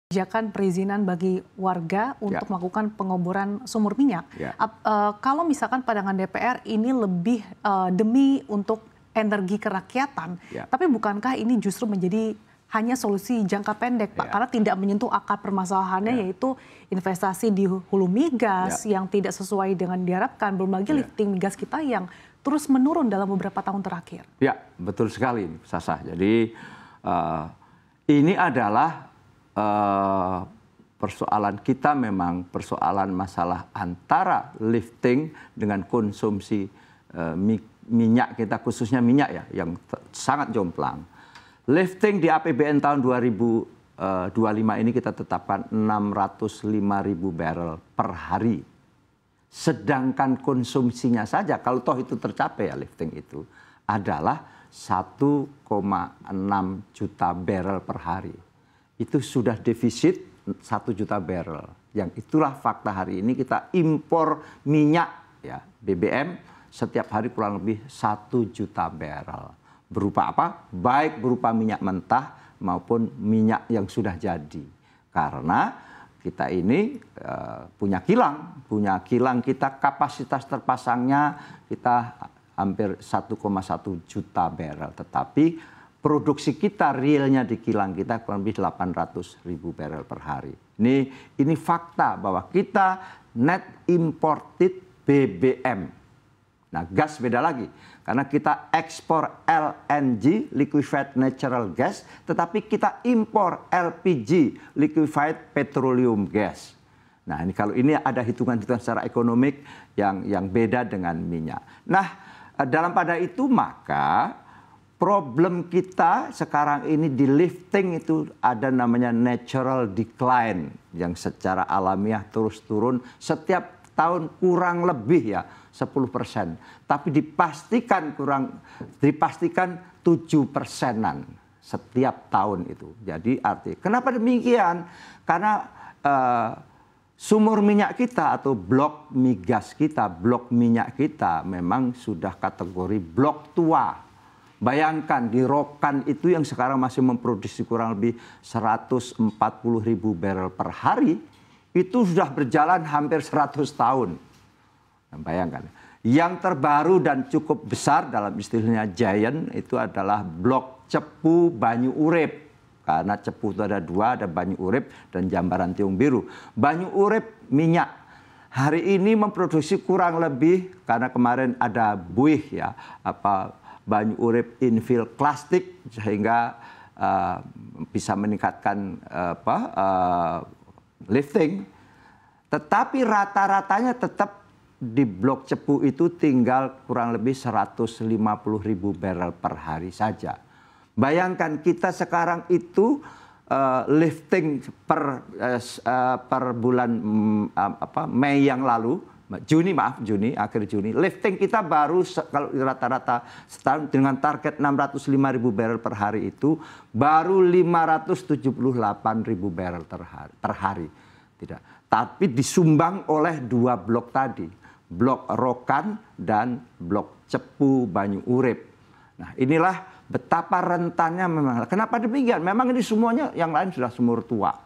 kebijakan perizinan bagi warga untuk melakukan pengeboran sumur minyak. Kalau misalkan pandangan DPR ini lebih demi untuk energi kerakyatan, tapi bukankah ini justru menjadi hanya solusi jangka pendek, Pak? Karena tidak menyentuh akar permasalahannya, yaitu investasi di hulu migas yang tidak sesuai dengan diharapkan, belum lagi lifting migas kita yang terus menurun dalam beberapa tahun terakhir. Ya, betul sekali, Sasa. Jadi ini adalah persoalan kita, memang persoalan masalah antara lifting dengan konsumsi minyak kita, khususnya minyak ya, yang sangat jomplang. Lifting di APBN tahun 2025 ini kita tetapkan 605.000 barrel per hari. Sedangkan konsumsinya saja, kalau toh itu tercapai ya lifting itu, adalah 1,6 juta barrel per hari. Itu sudah defisit 1 juta barrel. Yang itulah fakta hari ini kita impor minyak ya, BBM setiap hari kurang lebih 1 juta barrel. Berupa apa? Baik berupa minyak mentah maupun minyak yang sudah jadi. Karena kita ini punya kilang kita, kapasitas terpasangnya kita hampir 1,1 juta barrel. Tetapi produksi kita realnya di kilang kita kurang lebih 800.000 barrel per hari. Ini fakta bahwa kita net imported BBM. Nah, gas beda lagi. Karena kita ekspor LNG, liquefied natural gas, tetapi kita impor LPG, liquefied petroleum gas. Nah, ini kalau ini ada hitungan-hitungan secara ekonomik yang beda dengan minyak. Nah, dalam pada itu maka problem kita sekarang ini di lifting itu ada namanya natural decline yang secara alamiah terus turun setiap tahun kurang lebih ya 10%. Tapi dipastikan 7%-an setiap tahun itu. Jadi kenapa demikian? Karena sumur minyak kita atau blok migas kita, blok minyak kita memang sudah kategori blok tua. Bayangkan di Rokan itu yang sekarang masih memproduksi kurang lebih 140.000 barrel per hari, itu sudah berjalan hampir 100 tahun. Nah, bayangkan. Yang terbaru dan cukup besar dalam istilahnya giant itu adalah blok Cepu Banyu Urip. Karena Cepu itu ada dua, ada Banyu Urip dan Jambaran Tiung Biru. Banyu Urip minyak. Hari ini memproduksi kurang lebih, karena kemarin ada buih ya, Banyu Urip infill plastik sehingga bisa meningkatkan lifting. Tetapi rata-ratanya tetap di blok Cepu itu tinggal kurang lebih 150.000 barrel per hari saja. Bayangkan kita sekarang itu lifting per bulan Mei yang lalu, Juni, akhir Juni. Lifting kita baru kalau rata-rata setahun dengan target 605.000 barrel per hari itu baru 578.000 barrel per hari. Tidak. Tapi disumbang oleh dua blok tadi, blok Rokan dan blok Cepu Banyu Urip. Nah, inilah betapa rentannya memang. Kenapa demikian? Memang ini semuanya yang lain sudah sumur tua.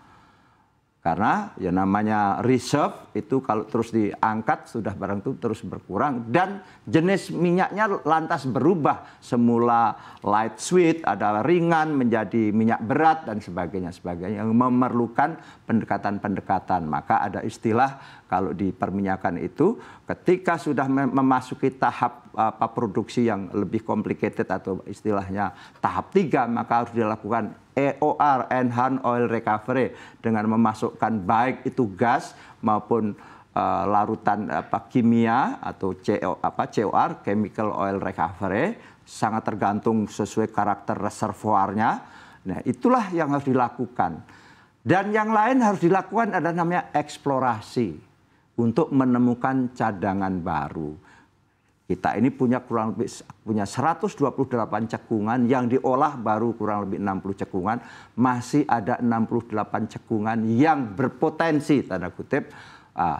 Karena ya namanya reserve itu kalau terus diangkat sudah barang itu terus berkurang dan jenis minyaknya lantas berubah. Semula light sweet, ada ringan menjadi minyak berat dan sebagainya yang memerlukan pendekatan-pendekatan. Maka ada istilah kalau di perminyakan itu ketika sudah memasuki tahap produksi yang lebih complicated atau istilahnya tahap 3 maka harus dilakukan EOR, Enhanced Oil Recovery, dengan memasukkan baik itu gas maupun larutan kimia atau COR, Chemical Oil Recovery, sangat tergantung sesuai karakter reservoirnya. Nah, itulah yang harus dilakukan. Dan yang lain harus dilakukan ada namanya eksplorasi untuk menemukan cadangan baru. Kita ini punya 128 cekungan yang diolah baru kurang lebih 60 cekungan. Masih ada 68 cekungan yang berpotensi, tanda kutip,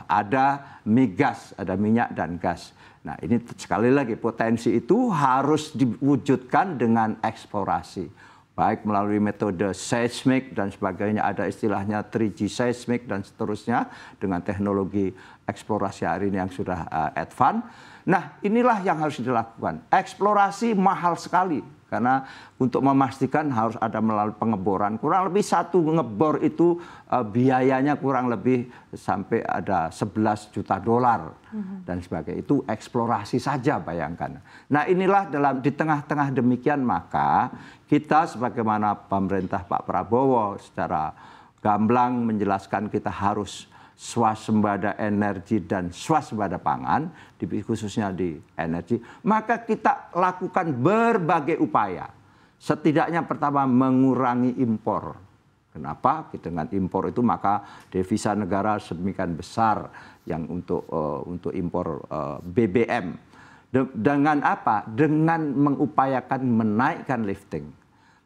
ada migas, ada minyak dan gas. Nah, ini sekali lagi potensi itu harus diwujudkan dengan eksplorasi. baik melalui metode seismik dan sebagainya, ada istilahnya 3G seismik dan seterusnya dengan teknologi eksplorasi hari ini yang sudah advance. Nah, inilah yang harus dilakukan. Eksplorasi mahal sekali karena untuk memastikan harus ada melalui pengeboran. Kurang lebih satu ngebor itu biayanya kurang lebih sampai ada 11 juta dolar dan sebagainya. Itu eksplorasi saja, bayangkan. Nah, inilah di tengah-tengah demikian maka kita sebagaimana pemerintah Pak Prabowo secara gamblang menjelaskan kita harus swasembada energi dan swasembada pangan, khususnya di energi, maka kita lakukan berbagai upaya. Setidaknya pertama mengurangi impor. Kenapa? Dengan impor itu maka devisa negara sedemikian besar yang untuk impor BBM. Dengan apa? Dengan mengupayakan menaikkan lifting.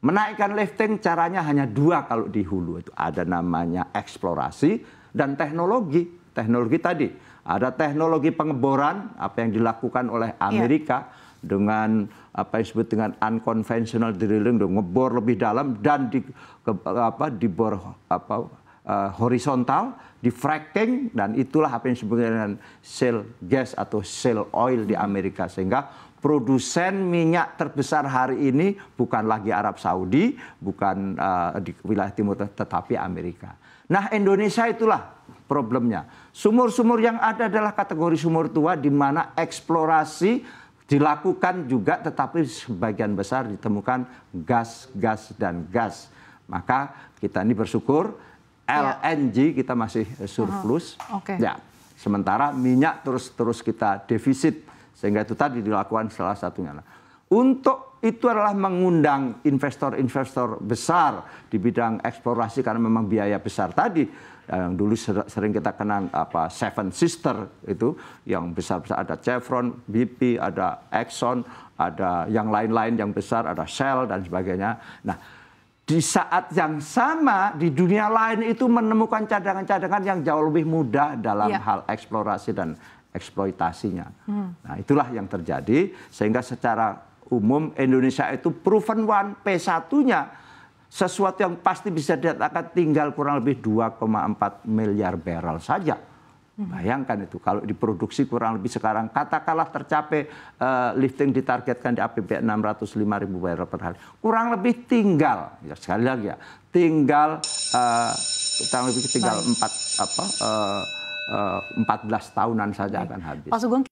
Menaikkan lifting caranya hanya dua kalau di hulu. Itu ada namanya eksplorasi dan teknologi. Teknologi tadi. Ada teknologi pengeboran, apa yang dilakukan oleh Amerika dengan apa yang disebut dengan unconventional drilling, ngebor lebih dalam dan dibor horizontal, di fracking, dan itulah apa yang disebut dengan shale gas atau shale oil di Amerika. Sehingga produsen minyak terbesar hari ini bukan lagi Arab Saudi, bukan di wilayah timur, tetapi Amerika. Nah, Indonesia itulah problemnya. Sumur-sumur yang ada adalah kategori sumur tua di mana eksplorasi dilakukan juga, tetapi sebagian besar ditemukan gas. Maka kita ini bersyukur LNG kita masih surplus. Ya, sementara minyak terus kita defisit. Sehingga itu tadi dilakukan salah satunya. Untuk itu adalah mengundang investor-investor besar di bidang eksplorasi karena memang biaya besar tadi. Yang dulu sering kita kenal Seven Sister itu yang besar-besar, ada Chevron, BP, ada Exxon, ada yang lain-lain yang besar, ada Shell dan sebagainya. Nah, di saat yang sama di dunia lain itu menemukan cadangan-cadangan yang jauh lebih mudah dalam hal eksplorasi dan eksploitasinya. Nah, itulah yang terjadi sehingga secara umum Indonesia itu proven one, P1-nya sesuatu yang pasti bisa dikatakan tinggal kurang lebih 2,4 miliar barrel saja. Bayangkan itu kalau diproduksi kurang lebih sekarang katakanlah tercapai lifting ditargetkan di APBN 605.000 barrel per hari. Kurang lebih tinggal, ya sekali lagi ya, tinggal 14 tahunan saja akan habis. Pak Sugeng,